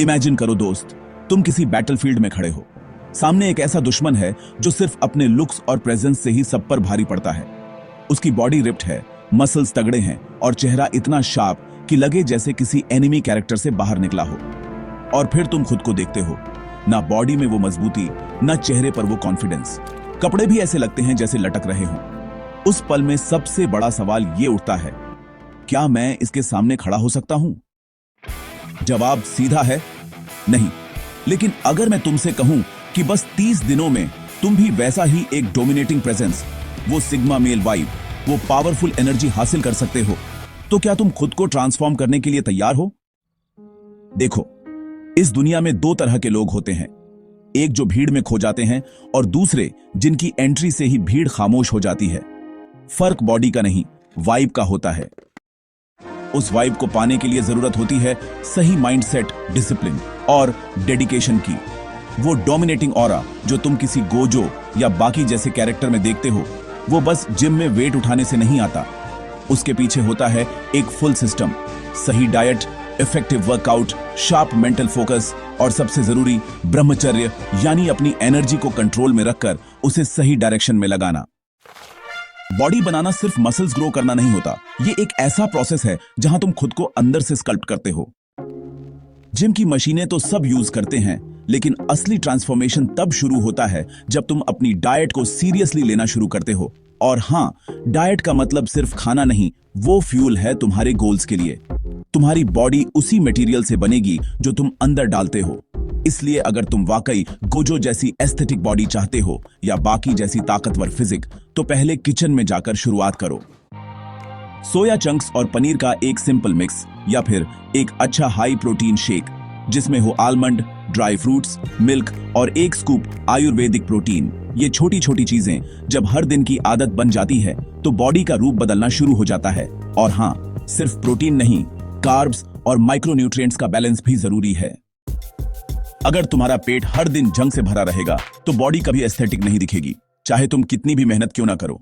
Imagine करो दोस्त, तुम किसी बैटलफील्ड में खड़े हो। सामने एक ऐसा दुश्मन है जो सिर्फ अपने लुक्स और प्रेजेंस से ही सब पर भारी पड़ता है। उसकी बॉडी रिप्ड है, मसल्स तगड़े हैं और चेहरा इतना शार्प कि लगे जैसे किसी एनिमी कैरेक्टर से बाहर निकला हो। और फिर तुम खुद को देखते हो, ना बॉडी में वो मजबूती, ना चेहरे पर वो कॉन्फिडेंस। कपड़े भी ऐसे लगते हैं जैसे लटक रहे हों। उस पल में सबसे बड़ा सवाल ये उठता है, क्या मैं इसके सामने खड़ा हो सकता हूं? जवाब सीधा है, नहीं। लेकिन अगर मैं तुमसे कहूं कि बस 30 दिनों में तुम भी वैसा ही एक डोमिनेटिंग प्रेजेंस, वो सिग्मा मेल वाइब, वो पावरफुल एनर्जी हासिल कर सकते हो, तो क्या तुम खुद को ट्रांसफॉर्म करने के लिए तैयार हो? देखो, इस दुनिया में दो तरह के लोग होते हैं, एक जो भीड़ में खो जाते हैं और दूसरे जिनकी एंट्री से ही भीड़ खामोश हो जाती है। फर्क बॉडी का नहीं, वाइब का होता है। उस वाइब को पाने के लिए जरूरत होती है सही माइंडसेट, डिसिप्लिन और डेडिकेशन की। वो डोमिनेटिंग ऑरा जो तुम किसी गोजो या बाकी जैसे कैरेक्टर में देखते हो, वो बस जिम में वेट उठाने से नहीं आता। उसके पीछे होता है एक फुल सिस्टम, सही diet, effective workout, sharp mental focus और सबसे जरूरी ब्रह्मचर्य, यानी अपनी एनर्जी को कंट्रोल में रखकर उसे सही डायरेक्शन में लगाना। बॉडी बनाना सिर्फ मसल्स ग्रो करना नहीं होता, ये एक ऐसा प्रोसेस है जहां तुम खुद को अंदर से स्कल्प्ट करते हो। जिम की मशीनें तो सब यूज करते हैं, लेकिन असली ट्रांसफॉर्मेशन तब शुरू होता है जब तुम अपनी डाइट को सीरियसली लेना शुरू करते हो। और हां, डाइट का मतलब सिर्फ खाना नहीं, वो फ्यूल है तुम्हारे गोल्स के लिए। तुम्हारी बॉडी उसी मटेरियल से बनेगी जो तुम अंदर डालते हो। इसलिए अगर तुम वाकई गोजो जैसी एस्थेटिक बॉडी चाहते हो या बाकी जैसी ताकतवर फिजिक, तो पहले किचन में जाकर शुरुआत करो। सोया चंक्स और पनीर का एक सिंपल मिक्स, या फिर एक अच्छा हाई प्रोटीन शेक जिसमें हो आलमंड, ड्राई फ्रूट्स, मिल्क और एक स्कूप आयुर्वेदिक प्रोटीन। ये छोटी छोटी चीजें जब हर दिन की आदत बन जाती है तो बॉडी का रूप बदलना शुरू हो जाता है। और हां, सिर्फ प्रोटीन नहीं, कार्ब्स और माइक्रोन्यूट्रिएंट्स का बैलेंस भी जरूरी है। अगर तुम्हारा पेट हर दिन जंक से भरा रहेगा तो बॉडी कभी एस्थेटिक नहीं दिखेगी, चाहे तुम कितनी भी मेहनत क्यों ना करो।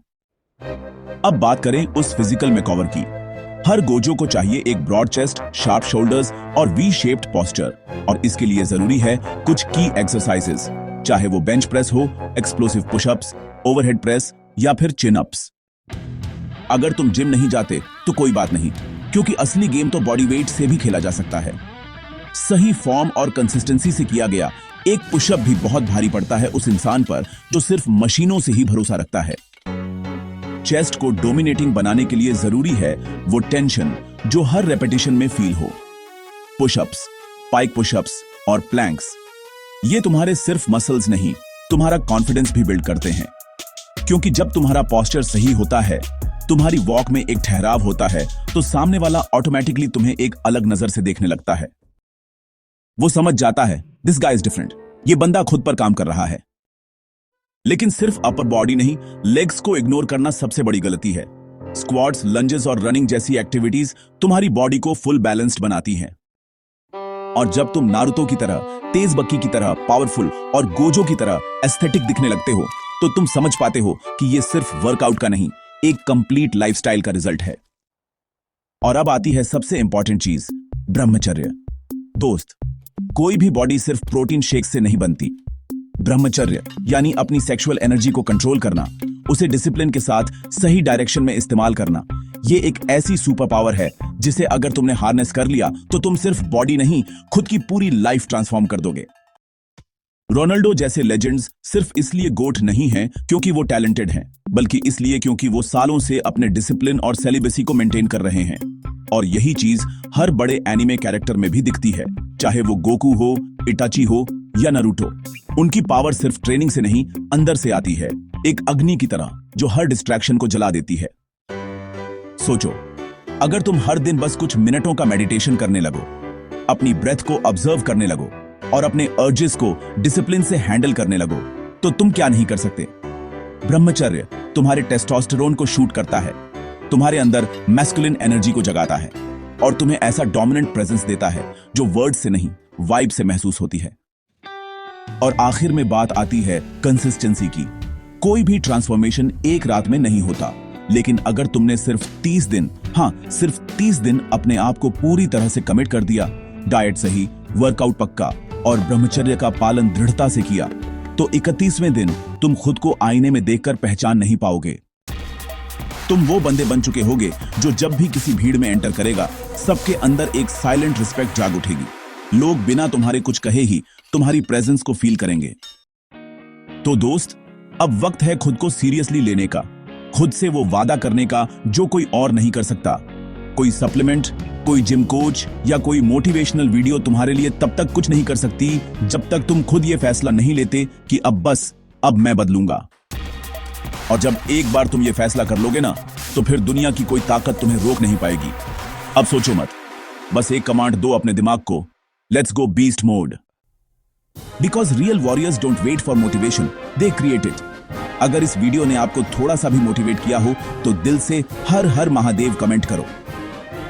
अब बात करें उस फिजिकल मेकओवर की। हर गोजो को चाहिए एक ब्रॉड चेस्ट, शार्प शोल्डर्स और वी शेप्ड पोस्चर, और इसके लिए जरूरी है कुछ की एक्सरसाइजेस, चाहे वो बेंच प्रेस हो, एक्सप्लोसिव पुशअप्स, ओवरहेड प्रेस या फिर चिन अप्स। अगर तुम जिम नहीं जाते तो कोई बात नहीं, क्योंकि असली गेम तो बॉडी वेट से भी खेला जा सकता है। सही फॉर्म और कंसिस्टेंसी से किया गया एक पुशअप भी बहुत भारी पड़ता है उस इंसान पर जो सिर्फ मशीनों से ही भरोसा रखता है। चेस्ट को डोमिनेटिंग बनाने के लिए जरूरी है वो टेंशन जो हर रेपिटेशन में फील हो। पुशअप्स, पाइक पुशअप्स और प्लैंक्स, ये तुम्हारे सिर्फ मसल्स नहीं, तुम्हारा कॉन्फिडेंस भी बिल्ड करते हैं। क्योंकि जब तुम्हारा पोस्चर सही होता है, तुम्हारी वॉक में एक ठहराव होता है, तो सामने वाला ऑटोमेटिकली तुम्हें एक अलग नजर से देखने लगता है। वो समझ जाता है, दिस गाय इज डिफरेंट, ये बंदा खुद पर काम कर रहा है। लेकिन सिर्फ अपर बॉडी नहीं, लेग्स को इग्नोर करना सबसे बड़ी गलती है। स्क्वाट्स, लंजेस और रनिंग जैसी एक्टिविटीज तुम्हारी बॉडी को फुल बैलेंस्ड बनाती हैं। और जब तुम नारुतो की तरह, तेज बक्की की तरह पावरफुल और गोजो की तरह एस्थेटिक दिखने लगते हो, तो तुम समझ पाते हो कि ये सिर्फ वर्कआउट का नहीं, एक कंप्लीट लाइफस्टाइल का रिजल्ट है। और अब आती है सबसे इंपॉर्टेंट चीज, ब्रह्मचर्य। दोस्त, कोई भी बॉडी सिर्फ प्रोटीन शेक से नहीं बनती। ब्रह्मचर्य यानी अपनी सेक्सुअल एनर्जी को कंट्रोल करना, उसे डिसिप्लिन के साथ सही डायरेक्शन में इस्तेमाल करना, ये एक ऐसी सुपर पावर है जिसे अगर तुमने हार्नेस कर लिया तो तुम सिर्फ बॉडी नहीं, खुद की पूरी लाइफ ट्रांसफॉर्म कर दोगे। रोनाल्डो जैसे लेजेंड्स सिर्फ इसलिए गोट नहीं हैं क्योंकि वो टैलेंटेड हैं, बल्कि इसलिए क्योंकि वो सालों से अपने डिसिप्लिन और सेलिबेसी को मेंटेन कर रहे हैं। और यही चीज हर बड़े एनिमे कैरेक्टर में भी दिखती है, चाहे वो गोकू हो, इटाची हो या नारुतो। उनकी पावर सिर्फ ट्रेनिंग से नहीं, अंदर से आती है, एक अग्नि की तरह जो हर डिस्ट्रैक्शन को जला देती है। सोचो, अगर तुम हर दिन बस कुछ मिनटों का मेडिटेशन करने लगो, अपनी ब्रेथ को ऑब्जर्व करने लगो और अपने अर्जेस को डिसिप्लिन से हैंडल करने लगो, तो तुम क्या नहीं कर सकते। ब्रह्मचर्य तुम्हारे टेस्टोस्टेरोन को शूट करता है, तुम्हारे अंदर मैस्कुलिन एनर्जी को जगाता है और तुम्हें ऐसा डोमिनेंट प्रेजेंस देता है जो वर्ड से नहीं, वाइब से महसूस होती है। और आखिर में बात आती है कंसिस्टेंसी की। कोई भी ट्रांसफॉर्मेशन एक रात में नहीं होता, लेकिन अगर तुमने सिर्फ 30 दिन, हाँ सिर्फ 30 दिन अपने आप को पूरी तरह से कमिट कर दिया, डाइट सही, वर्कआउट पक्का और ब्रह्मचर्य का पालन दृढ़ता से किया तो 31वें दिन तुम खुद को आईने में देखकर पहचान नहीं पाओगे। तुम वो बंदे बन चुके होगे जो जब भी किसी भीड़ में एंटर करेगा सबके अंदर एक साइलेंट रिस्पेक्ट जाग उठेगी। लोग बिना तुम्हारे कुछ कहे ही तुम्हारी प्रेजेंस को फील करेंगे। तो दोस्त, अब वक्त है खुद को सीरियसली लेने का, खुद से वो वादा करने का जो कोई और नहीं कर सकता। कोई सप्लीमेंट, कोई जिम कोच या कोई मोटिवेशनल वीडियो तुम्हारे लिए तब तक कुछ नहीं कर सकती जब तक तुम खुद ये फैसला नहीं लेते कि अब मैं बदलूंगा। और जब एक बार तुम ये फैसला कर लोगे ना, तो फिर दुनिया की कोई ताकत तुम्हें रोक नहीं पाएगी। अब सोचो मत, बस एक कमांड दो अपने दिमाग को, let's go beast mode. Because real warriors don't wait for motivation, they create it. अगर इस वीडियो ने आपको थोड़ा सा भी मोटिवेट किया हो तो दिल से हर हर महादेव कमेंट करो।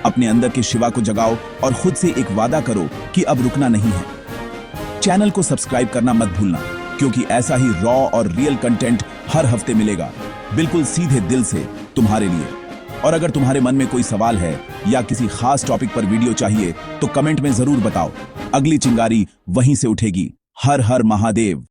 अपने अंदर के शिवा को जगाओ और खुद से एक वादा करो कि अब रुकना नहीं है। चैनल को सब्सक्राइब करना मत भूलना, क्योंकि ऐसा ही रॉ और रियल कंटेंट हर हफ्ते मिलेगा, बिल्कुल सीधे दिल से तुम्हारे लिए। और अगर तुम्हारे मन में कोई सवाल है या किसी खास टॉपिक पर वीडियो चाहिए तो कमेंट में जरूर बताओ। अगली चिंगारी वहीं से उठेगी। हर हर महादेव।